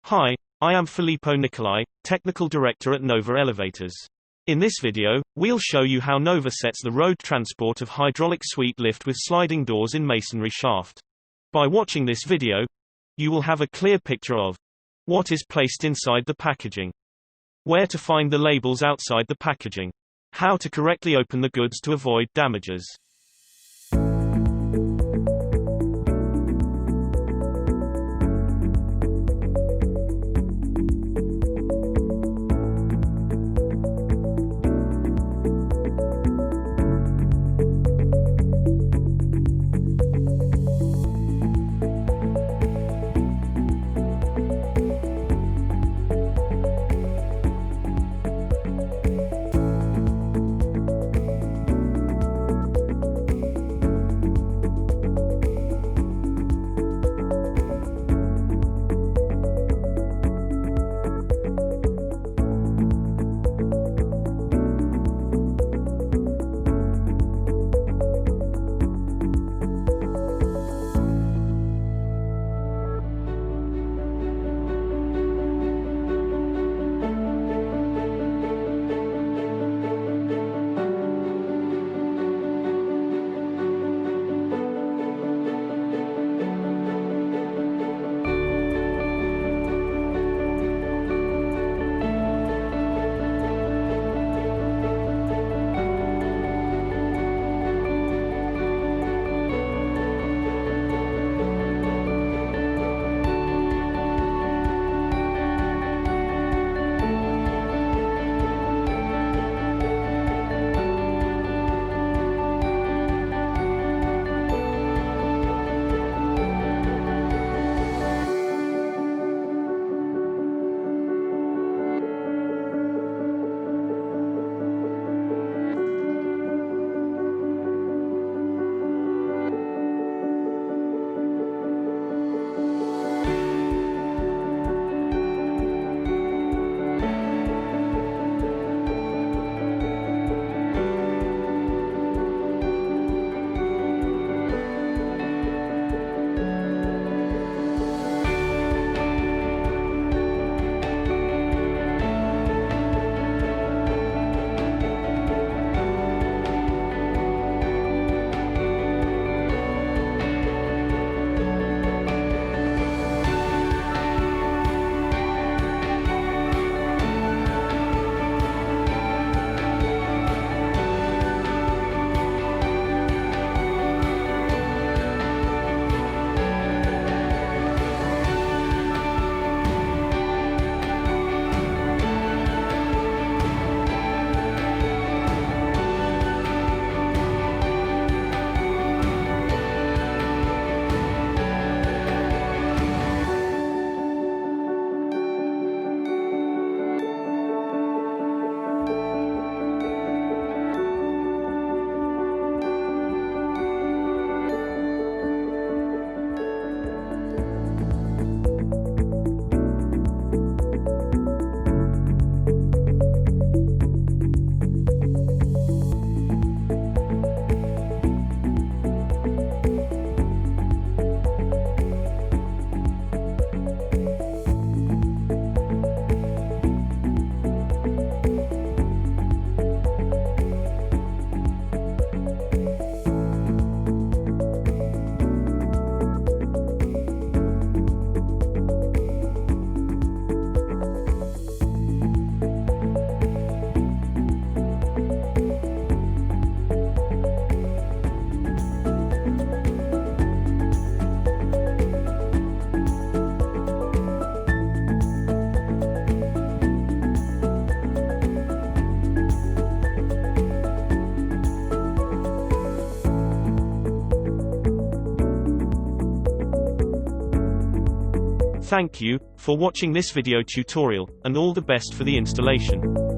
Hi, I am Filippo Nicolai, Technical Director at Nova Elevators. In this video, we'll show you how Nova sets the road transport of hydraulic suite lift with sliding doors in masonry shaft. By watching this video, you will have a clear picture of what is placed inside the packaging, where to find the labels outside the packaging, how to correctly open the goods to avoid damages. Thank you for watching this video tutorial, and all the best for the installation.